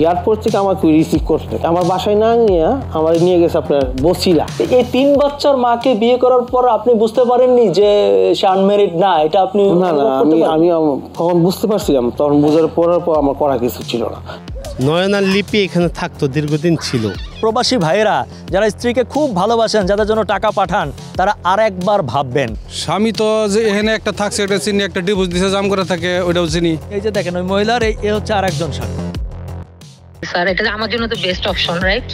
Airport থেকে আমাকে receive করতে আমার বাসায় না নিয়ে আমার নিয়ে গেছে আপনার বসিলা। এই 3 বাচ্চার মাকে বিয়ে করার পর আপনি বুঝতে পারেননি যে সে আনম্যারিড না? এটা আপনি না আমি তখন বুঝতে পারছিলাম, তখন বুঝার পর আমার করা কিছু ছিল না। নয়নার লিপি এখানে থাকতো, দীর্ঘদিন ছিল। প্রবাসী ভাইয়েরা যারা স্ত্রীকে খুব ভালোবাসেন, যাদের জন্য টাকা পাঠান, তারা আরেকবার ভাববেন। স্বামী তো যে এখানে একটা থাকছে এটা চিনি, একটা ডিভোর্স দিছে জাম করে থাকে ওইটাও চিনি। এই যে দেখেন ওই মহিলার এই হচ্ছে আরেকজন স্বামী। স্যার এটা আমার জন্য তো বেস্ট অপশন, রাইট?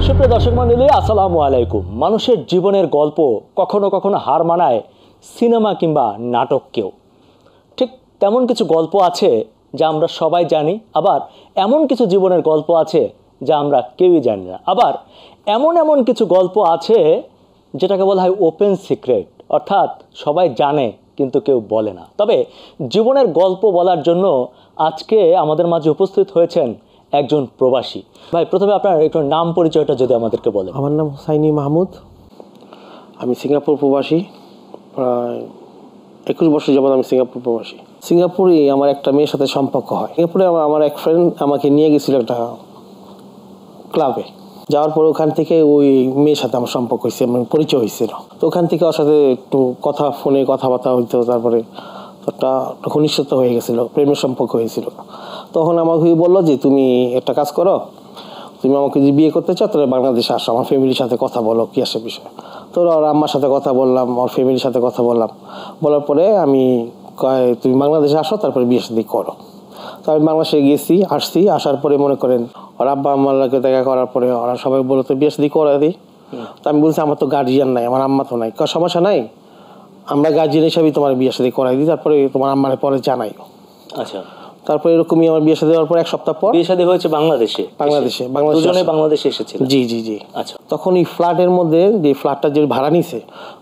সুপ্রিয় দর্শক মণ্ডলী, আসসালামু আলাইকুম। মানুষের জীবনের গল্প কখনো কখনো হার মানায় সিনেমা কিংবা নাটককেও। ঠিক তেমন কিছু গল্প আছে যা আমরা সবাই জানি, আবার এমন কিছু জীবনের গল্প আছে যা আমরা কেউই জানি না। আবার এমন কিছু গল্প আছে যেটাকে বলা হয় ওপেন সিক্রেট, অর্থাৎ সবাই জানে কিন্তু কেউ বলে না। তবে জীবনের গল্প বলার জন্য আজকে আমাদের মাঝে উপস্থিত হয়েছেন একজন প্রবাসী ভাই। প্রথমে আপনার একটু নাম পরিচয়টা যদি আমাদেরকে বলেন। আমার নাম হুসাইনি মাহমুদ, আমি সিঙ্গাপুর প্রবাসী। প্রায় 21 বছর যাবত আমি সিঙ্গাপুর প্রবাসী। সিঙ্গাপুরে আমার একটা মেয়ের সাথে সম্পর্ক হয়। সিঙ্গাপুরে আমার এক ফ্রেন্ড আমাকে নিয়ে গেছিল একটা ক্লাবে। যাওয়ার পর ওখান থেকে ওই মেয়ের সাথে আমার সম্পর্ক হয়েছে, আমার পরিচয় হয়েছিল। তো ওখান থেকে ওর সাথে একটু ফোনে কথাবার্তা হইতো, তারপরে একটা ঘনিষ্ঠতা হয়ে গেছিলো, প্রেমের সম্পর্ক হয়েছিল। তখন আমাকে বললো যে তুমি একটা কাজ করো, তুমি আমাকে যদি বিয়ে করতে চাও তাহলে বাংলাদেশে আসো, আমার ফ্যামিলির সাথে কথা বলো কী আসে বিষয়। তো ওর আম্মার সাথে কথা বললাম, ওর ফ্যামিলির সাথে কথা বললাম, বলার পরে আমি তুমি বাংলাদেশে আসো, তারপরে বিয়ে শাদী করো। তো আমি বাংলাদেশে গেছি, আসার পরে মনে করেন ওর আব্বা আম্মাকে দেখা করার পরে ওরা সবাই বলো তো বিয়ে শাদী করে দিই। তো আমি বলছি আমার তো গার্জিয়ান নাই, আমার আম্মা তো নাই। সমস্যা নাই, আমরা গার্জিয়ান হিসাবেই তোমার বিয়ে শাদী করাই দিই, তারপরে তোমার আম্মারে পরে জানাই। আচ্ছা, তারপরে এরকমই আমার বিয়ে শাদী হওয়ার পর 1 সপ্তাহ পর বিয়ে শাদী হয়েছে বাংলাদেশে। বাংলাদেশে এসেছিল। জি। আচ্ছা, তখন এই ফ্ল্যাটের মধ্যে যে ফ্ল্যাটটা যে ভাড়া নিছে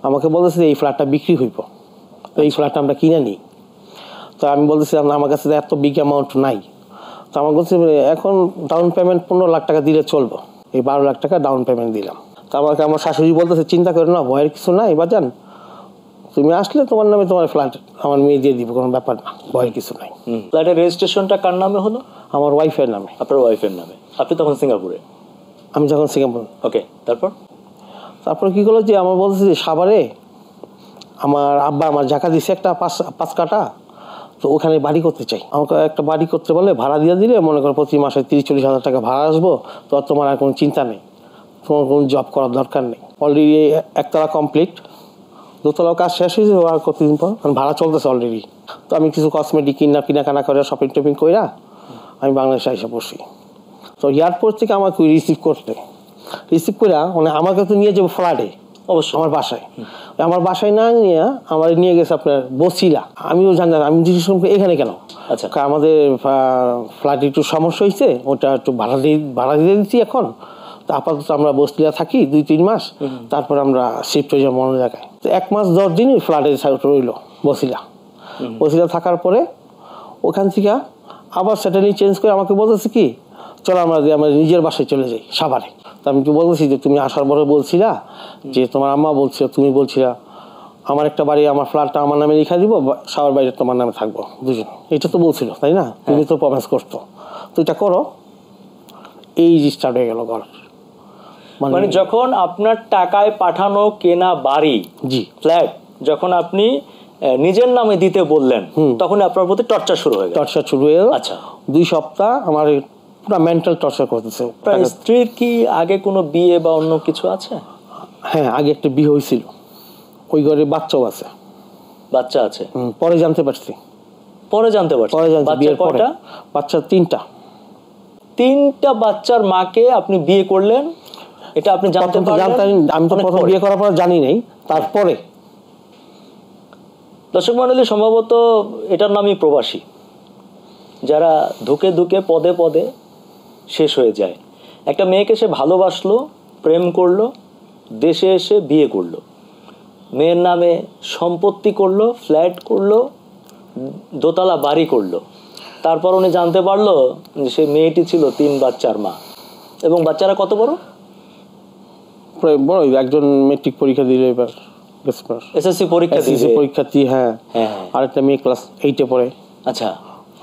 আমাকে বলতেছে এই ফ্ল্যাটটা বিক্রি হইব, তো এই ফ্ল্যাটটা আমরা কিনে নিই। তো আমি বলতেছিলাম আমার কাছে এত বিগ অ্যামাউন্ট নাই। তো আমার বলছে এখন ডাউন পেমেন্ট 15 লাখ টাকা দিলে চলবো। এই 12 লাখ টাকা ডাউন পেমেন্ট দিলাম। তো আমাকে আমার শাশুড়ি বলতেছে চিন্তা করো না, ভয়ের কিছু নাই বাজান, তুমি আসলে তোমার নামে তোমার ফ্ল্যাট আমার মেয়ে দিয়ে দিব, কোনো ব্যাপার না, ভয়ের কিছু নাই। ফ্ল্যাটের রেজিস্ট্রেশনটা কার নামে হলো? আমার ওয়াইফের নামে। আপনার ওয়াইফের নামে? আপনি তখন সিঙ্গাপুরে? আমি যখন সিঙ্গাপুর। ওকে, তারপর কি করলো যে আমার বলতেছে যে সাভারে আমার আব্বা আমার জায়গা দিছে একটা 5 কাঠা, তো ওখানে বাড়ি করতে চাই। আমাকে একটা বাড়ি করতে বলে ভাড়া দিয়ে দিলে মনে করো প্রতি মাসে 30-40 হাজার টাকা ভাড়া আসবো, তো তোমার আর কোনো চিন্তা নেই, তোমার কোনো জব করার দরকার নেই। অলরেডি একতলা কমপ্লিট, দোতলাও কাজ শেষ হয়েছে, আর কতদিন পর ভাড়া চলতেছে অলরেডি। তো আমি কিছু কসমেটিক কিনাকানা করে শপিং টপিং কইরা আমি বাংলাদেশে এসে বসি। তো এয়ারপোর্ট থেকে আমাকে রিসিভ করে মানে আমাকে তো নিয়ে যাবো ফ্ল্যাটে, অবশ্যই আমার বাসায়। আমার বাসায় না নিয়ে আমার নিয়ে গেছে আপনার বসিলা। আমিও জানতাম, আমি জিজ্ঞেস এখানে কেন। আচ্ছা, আমাদের ফ্ল্যাটে একটু সমস্যা হয়েছে, ওটা একটু ভাড়া দিয়ে দিচ্ছি এখন। তো আপাতত আমরা বসিলা থাকি 2-3 মাস, তারপর আমরা শিফট হয়ে যাবো অন্য জায়গায়। তো 1 মাস 10 দিনই ফ্ল্যাটে রইল বসিলা থাকার পরে ওখান থেকে আবার সেটেলিং চেঞ্জ করে আমাকে বলতেছে কি চলো আমরা নিজের বাসায় চলে যাই সাভারে। তো আমি তো বলতেছি যে তুমি আসার পরে বলছিলা যে তোমার আম্মা বলছিল, তুমি বলছিলা আমার একটা বাড়ি, আমার ফ্ল্যাটটা আমার নামে লিখা দিব, সাভার বাড়িটা তোমার নামে থাকবো দুজন, এটা তো বলছিল তাই না? তুমি তো প্রমিস করতো, তো এটা করো। এই স্টার্ট হয়ে গেল ঘর। মানে যখন আপনার টাকায় পাঠানো কেনা বাড়ি, জি ফ্ল্যাট, যখন আপনি নিজের নামে দিতে বললেন, তখন আপনার প্রতি টর্চার শুরু হয়ে গেল। আচ্ছা, 2 সপ্তাহ আমার পুরো মেন্টাল টর্চার করতেছে। স্ত্রীর কি আগে কোনো বিয়ে বা অন্য কিছু আছে? হ্যাঁ, আগে একটা বিয়ে হয়েছিল, ওই ঘরে বাচ্চাও আছে। বাচ্চা আছে? পরে জানতে পারছি। বাচ্চা কয়টা? বাচ্চা 3টা। 3টা বাচ্চার মাকে আপনি বিয়ে করলেন, এটা আপনি জানতে পারলেন? আমি তো প্রথম বিয়ে করার পর জানি নাই, তারপরে। দর্শক মণ্ডলী, সম্ভবত এটার নামই প্রবাসী, যারা ধুকে ধুকে পদে পদে শেষ হয়ে যায়। একটা মেয়েকে সে ভালোবাসলো, প্রেম করলো, দেশে এসে বিয়ে করলো, মেয়ের নামে সম্পত্তি করলো, ফ্ল্যাট করলো, দোতলা বাড়ি করলো। তারপর উনি জানতে পারলো যে সেই মেয়েটি ছিল 3 বাচ্চার মা। এবং বাচ্চারা কত বড়? প্রায় বড়, একজন মেট্রিক পরীক্ষা দিল এবার এসএসসি পরীক্ষা এসএসসি দিবে। পরীক্ষার্থী, হ্যাঁ। হ্যাঁ। আরেকটা মেয়ে ক্লাস 8-এ পড়ে, আচ্ছা,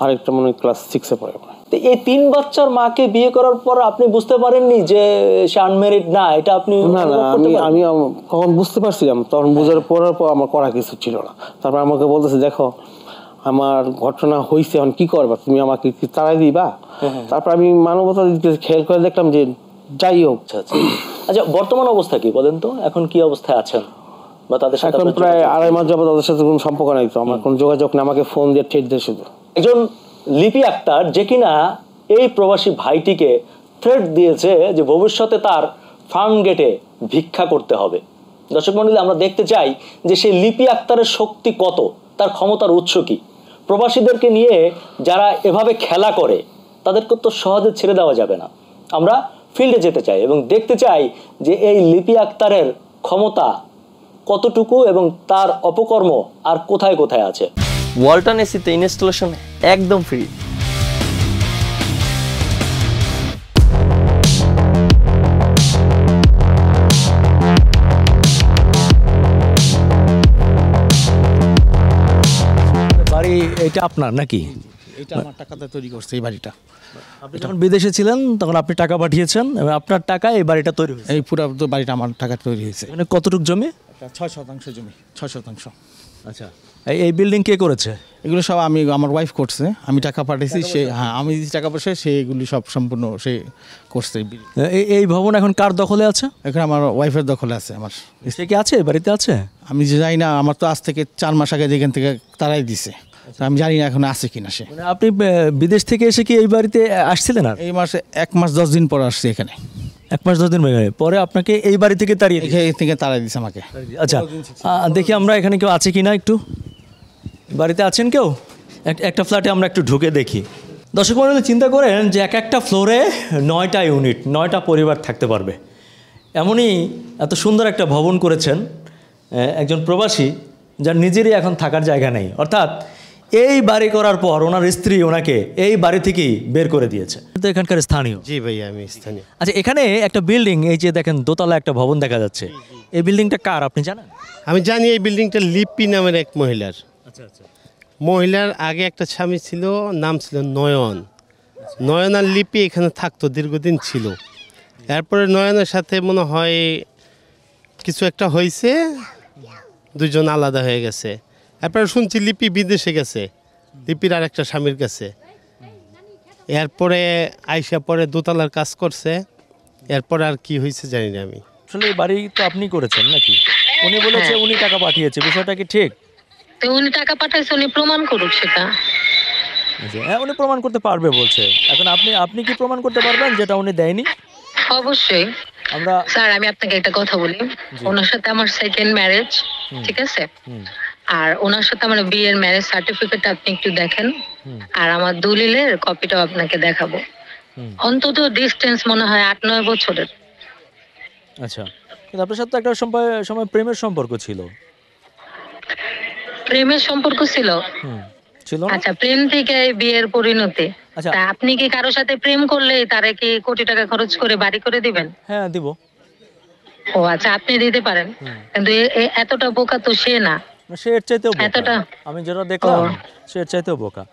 আরেকটা মনে হয় ক্লাস 6-এ পড়ে। তো এই 3 বাচ্চার মাকে বিয়ে করার পর আপনি বুঝতে পারেননি যে সে আনমেরিড না? এটা আপনি না না, আমি কখন বুঝতে পারছিলাম, তখন বুঝার পড়ার পর আমার করা কিছু ছিল না। তারপর আমাকে বলতেছে, দেখো আমার ঘটনা হয়েছে, এখন কি করবা তুমি, আমাকে কি তাড়াই দিবা? তারপর আমি মানবতা দিতে খেয়াল করে দেখলাম যে যাই হোক। আচ্ছা, বর্তমান অবস্থা কি বলেন তো? এখন কি অবস্থায় আছেন বা তাদের সাথে? এখন প্রায় 2.5 মাস যাবত তাদের সাথে কোনো সম্পর্ক নাই, তো আমার কোনো যোগাযোগ না, আমাকে ফোন দিয়ে ঠেট দেয় শুধু। একজন লিপি আক্তার যে কিনা এই প্রবাসী ভাইটিকে থ্রেট দিয়েছে যে ভবিষ্যতে তার ফার্ম গেটে ভিক্ষা করতে হবে। দর্শক মণ্ডলী, আমরা দেখতে চাই যে সেই লিপি আক্তারের শক্তি কত, তার ক্ষমতার উৎস কি। প্রবাসীদেরকে নিয়ে যারা এভাবে খেলা করে তাদেরকে তো সহজে ছেড়ে দেওয়া যাবে না। আমরা ফিল্ডে যেতে চাই এবং দেখতে চাই যে এই লিপি আক্তারের ক্ষমতা কতটুকু এবং তার অপকর্ম আর কোথায় কোথায় আছে। ওয়ালটন এসিতে ইনস্টলেশন একদম ফ্রি। বাড়ি এটা আপনার নাকি? এটা আমার টাকাতে তৈরি করছে এই বাড়িটা। আপনি যখন বিদেশে ছিলেন তখন আপনি টাকা পাঠিয়েছেন এবং আপনার টাকায় এই বাড়িটা তৈরি হয়েছে। এই পুরো বাড়িটা আমার টাকা তৈরি হয়েছে। মানে কতটুক জমি? 6% জমি, 6%। আচ্ছা, এই বিল্ডিং কে করেছে? এগুলো সব আমার ওয়াইফ করছে, আমি টাকা পাঠিয়েছি, সে আমি টাকা পয়সা, সে এগুলি সব সম্পূর্ণ সে করছে। এই ভবন এখন কার দখলে আছে? এখন আমার ওয়াইফের দখলে আছে। আমার সে কি আছে বাড়িতে আছে? আমি যে জানি না, আমার তো আজ থেকে 4 মাস আগে যেখান থেকে তারাই দিছে, আমি জানি না এখন আছে কিনা সে। মানে আপনি বিদেশ থেকে এসে কি এই বাড়িতে আসছিলেন? আর এই মাসে 1 মাস 10 দিন পর আসছে এখানে। 1 মাস 10 দিন পরে আপনাকে এই বাড়ি থেকে তাড়িয়ে দিয়েছে? এখান থেকে তারাই দিছে আমাকে। আচ্ছা, দেখি আমরা এখানে কেউ আছে কিনা, একটু বাড়িতে আছেন কেউ? একটা ফ্ল্যাটে আমরা একটু ঢুকে দেখি। দর্শক মণ্ডলী, চিন্তা করেন যে একটা ফ্লোরে 9টা ইউনিট, 9টা পরিবার থাকতে পারবে, এমনই এত সুন্দর একটা ভবন করেছেন একজন প্রবাসী, যার নিজেরই এখন থাকার জায়গা নেই। অর্থাৎ এই বাড়ি করার পর ওনার স্ত্রী ওনাকে এই বাড়ি থেকেই বের করে দিয়েছে। তো এখানকার স্থানীয়? জি ভাইয়া, আমি স্থানীয়। আচ্ছা, এখানে একটা বিল্ডিং, এই যে দেখেন দোতলা একটা ভবন দেখা যাচ্ছে, এই বিল্ডিংটা কার আপনি জানেন? আমি জানি এই বিল্ডিংটা লিপি নামের এক মহিলার। আচ্ছা আচ্ছা। মহিলার আগে একটা স্বামী ছিল, নাম ছিল নয়ন। নয়ন আর লিপি এখানে থাকতো, দীর্ঘদিন ছিল। এরপরে নয়নের সাথে মনে হয় কিছু একটা হয়েছে, দুজন আলাদা হয়ে গেছে। এরপরে শুনছি লিপি বিদেশে গেছে, লিপির আর একটা স্বামীর কাছে। এরপরে আইসা পরে দোতলার কাজ করছে, এরপরে আর কি হয়েছে জানি না আমি। আসলে এই বাড়ি তো আপনি করেছেন নাকি? উনি বলেছে উনি টাকা পাঠিয়েছে, বিষয়টা কি ঠিক? তো উনি টাকা পাঠাইছে, উনি প্রমাণ করুক সেটা। হ্যাঁ, উনি প্রমাণ করতে পারবে বলছে। এখন আপনি কি প্রমাণ করতে পারবেন যেটা উনি দেয়নি? অবশ্যই। আমরা স্যার, আমি আপনাকে একটা কথা বলি, ওনার সাথে আমার সেকেন্ড ম্যারেজ, ঠিক আছে? আর ওনার সাথে আমার বিয়ের ম্যারেজ সার্টিফিকেট আপনি একটু দেখেন, আর আমার দলিলের কপিটাও আপনাকে দেখাবো। অন্তত ডিস্টেন্স মনে হয় 8-9 বছরের। আচ্ছা, কিন্তু আপনার সাথে একটা সময় প্রেমের সম্পর্ক ছিল। প্রেমের সম্পর্ক ছিল? ছিল না? আচ্ছা, প্রেম থেকে বিয়ের পরিণতি। আচ্ছা। তা আপনি কি কারোর সাথে প্রেম করলে তারে কি কোটি টাকা খরচ করে বাড়ি করে দিবেন? হ্যাঁ, দিব। ও আচ্ছা, আপনি দিতে পারেন, কিন্তু এতটা বোকা তো সে না। সে এর চাইতেও বোকা। এতটা? আমি যেটা দেখলাম সে এর চাইতেও বোকা।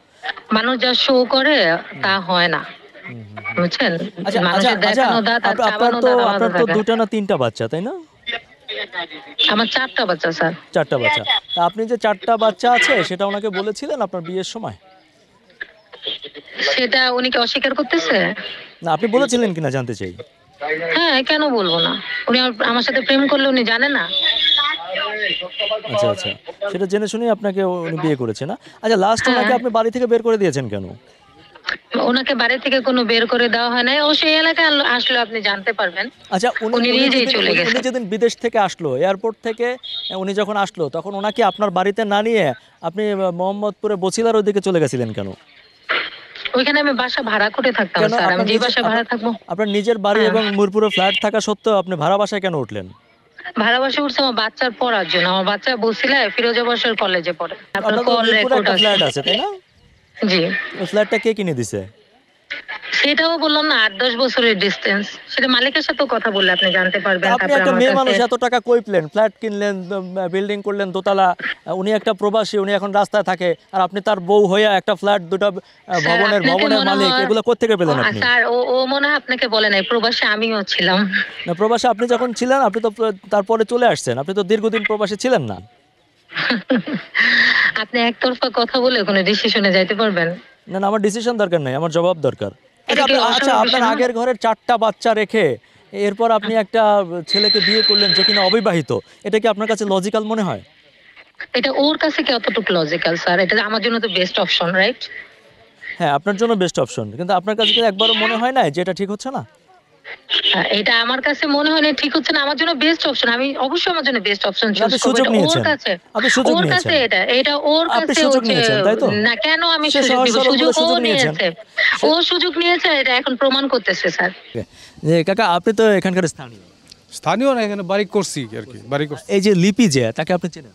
মানুষ যা শো করে তা হয় না, বুঝছেন? আচ্ছা আচ্ছা মানুষের আচ্ছা, দেখানো দাঁত আর চাবানো দাঁত আলাদা আপনার তো থাকে। 2টা না 3টা বাচ্চা, তাই না? আমার 4টা বাচ্চা স্যার। 4টা বাচ্চা। তা আপনি যে 4টা বাচ্চা আছে সেটা ওনাকে বলেছিলেন আপনার বিয়ের সময়? সেটা উনি কি অস্বীকার করতেছে? না, আপনি বলেছিলেন কিনা জানতে চাই। হ্যাঁ, কেন বলবো না? উনি আমার সাথে প্রেম করলে উনি জানে না? আচ্ছা আচ্ছা, সেটা জেনে শুনেই আপনাকে উনি বিয়ে করেছে না? আচ্ছা, লাস্ট ওনাকে আপনি বাড়ি থেকে বের করে দিয়েছেন কেন? ওনাকে বাড়ি থেকে কোনো বের করে দেওয়া হয় নাই, ও সেই এলাকায় আসলে আপনি জানতে পারবেন। আচ্ছা, উনি নিজেই চলে উনি গেছেন। যেদিন বিদেশ থেকে আসলো, এয়ারপোর্ট থেকে উনি যখন আসলো, তখন ওনাকে আপনার বাড়িতে না নিয়ে আপনি মোহাম্মদপুরে বছিলার ওইদিকে চলে গেছিলেন কেন? ওইখানে আমি বাসা ভাড়া করে থাকতাম কেন? স্যার, আমি যে বাসা ভাড়া থাকবো। আপনার নিজের বাড়ি এবং মিরপুরে ফ্ল্যাট থাকা সত্ত্বেও আপনি ভাড়া বাসায় কেন উঠলেন? ভাড়া বাসা উঠছে আমার বাচ্চার পড়ার জন্য। আমার বাচ্চা বসিলা ফিরোজাবাসের কলেজে পড়ে। আপনার আপনার কল মিরপুরে রেকর্ড একটা আছে। ফ্ল্যাট আছে, তাই না? জি। ওই ফ্ল্যাটটা কে কিনে দিছে? সেটাও বললাম না, 8-10 বছরের ডিস্টেন্স, সেটা মালিকের সাথেও কথা বললে আপনি জানতে পারবেন। আপনি তারপর একটা আমার মেয়ে মানুষ, কাছে এত টাকা কই পেলেন? ফ্ল্যাট কিনলেন, বিল্ডিং করলেন দোতলা, উনি একটা প্রবাসী, উনি এখন রাস্তায় থাকে, আর আপনি তার বউ হয়ে একটা ফ্ল্যাট, দুটো স্যার, আপনাকে ভবনের মনে মালিক, হয় এগুলো কোত্থেকে পেলেন আপনি? স্যার, ও মনে হয় আপনাকে বলে নাই, প্রবাসী আমিও ছিলাম। না, প্রবাসী আপনি যখন ছিলেন, আপনি তো তারপরে চলে আসছেন, আপনি তো দীর্ঘদিন প্রবাসী ছিলেন না। আপনি একতরফা কথা বলে কোনো ডিসিশনে যাইতে পারবেন? না না, আমার ডিসিশন দরকার নাই, আমার জবাব দরকার। এটা কি আচ্ছা, অস্বাভাবিক আপনার বিষয় না? আগের ঘরের 4টা বাচ্চা রেখে এরপর আপনি একটা ছেলেকে বিয়ে করলেন যে কিনা অবিবাহিত, এটা কি আপনার কাছে লজিক্যাল মনে হয়? এটা ওর কাছে কি অতটুকু লজিক্যাল স্যার? এটা আমার জন্য তো বেস্ট অপশন, রাইট? হ্যাঁ, আপনার জন্য বেস্ট অপশন, কিন্তু আপনার কাছে কি একবারও মনে হয় না যে এটা ঠিক হচ্ছে না? এটা আমার কাছে মনে হয় না ঠিক হচ্ছে না, আমার জন্য বেস্ট অপশন, আমি অবশ্যই আমার জন্য বেস্ট অপশন চুজ আপনি করব। সুযোগ এটা ওর নিয়েছেন, কাছে, আপনি সুযোগ ওর নিয়েছেন, কাছে এটা ওর আপনি কাছে সুযোগ হচ্ছে নিয়েছেন, তাই তো? না, কেন আমি সে সুযোগ সহজ দিব? সরল সুযোগ বলে ও সুযোগ নিয়েছেন। নিয়েছে, ও সুযোগ নিয়েছে, এটা এখন প্রমাণ করতেছে স্যার। যে কাকা, আপনি তো এখানকার স্থানীয়, স্থানীয় না, এখানে বাড়ি করছি আর কি, বাড়ি করছি। এই যে লিপি, যে তাকে আপনি চেনেন?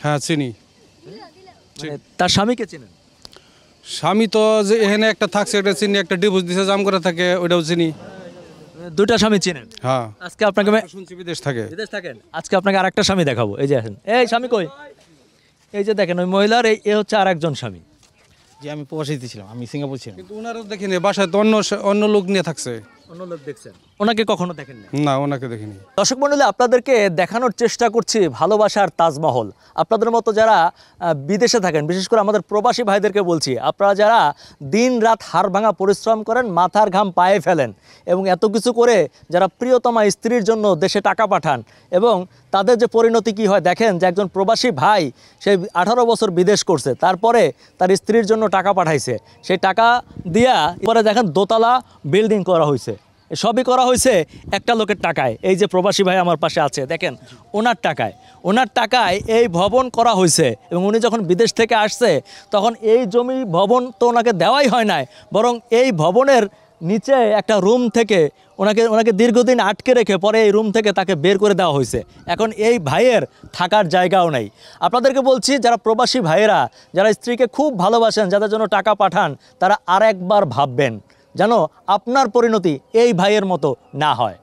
হ্যাঁ চিনি। মানে তার স্বামীকে চেনেন? স্বামী তো যে এখানে একটা থাকছে এটা চিনি, একটা ডিভোর্স দিছে জাম করে থাকে ওইটাও চিনি। দুইটা স্বামী চেনেন? হ্যাঁ, আজকে আপনাকে শুনছি বিদেশ থাকে। বিদেশ থাকেন, আজকে আপনাকে আরেকটা স্বামী দেখাবো। এই যে আসেন, এই স্বামী কই? এই যে দেখেন, ওই মহিলার এ হচ্ছে আরেকজন স্বামী। যে আমি প্রবাসীতে ছিলাম, আমি সিঙ্গাপুর ছিলাম। কিন্তু ওনারও দেখিনি, বাসায় তো অন্য লোক নিয়ে থাকছে। অন্য লোক দেখছেন, ওনাকে কখনো দেখেন না? না, ওনাকে দেখিনি। দর্শক মণ্ডলী, আপনাদেরকে দেখানোর চেষ্টা করছি ভালোবাসার তাজমহল। আপনাদের মতো যারা বিদেশে থাকেন, বিশেষ করে আমাদের প্রবাসী ভাইদেরকে বলছি, আপনারা যারা দিন রাত হাড় ভাঙা পরিশ্রম করেন, মাথার ঘাম পায়ে ফেলেন, এবং এত কিছু করে যারা প্রিয়তমা স্ত্রীর জন্য দেশে টাকা পাঠান, এবং তাদের যে পরিণতি কি হয় দেখেন, যে একজন প্রবাসী ভাই সে 18 বছর বিদেশ করছে, তারপরে তার স্ত্রীর জন্য টাকা পাঠাইছে, সেই টাকা দিয়া পরে দেখেন দোতলা বিল্ডিং করা হয়েছে। সবই করা হয়েছে একটা লোকের টাকায়। এই যে প্রবাসী ভাই আমার পাশে আছে, দেখেন ওনার টাকায় এই ভবন করা হয়েছে। এবং উনি যখন বিদেশ থেকে আসছে, তখন এই জমি ভবন তো ওনাকে দেওয়াই হয় নাই, বরং এই ভবনের নিচে একটা রুম থেকে ওনাকে দীর্ঘদিন আটকে রেখে পরে এই রুম থেকে তাকে বের করে দেওয়া হয়েছে। এখন এই ভাইয়ের থাকার জায়গাও নেই। আপনাদেরকে বলছি, যারা প্রবাসী ভাইয়েরা, যারা স্ত্রীকে খুব ভালোবাসেন, যাদের জন্য টাকা পাঠান, তারা আরেকবার ভাববেন যেন আপনার পরিণতি এই ভাইয়ের মতো না হয়।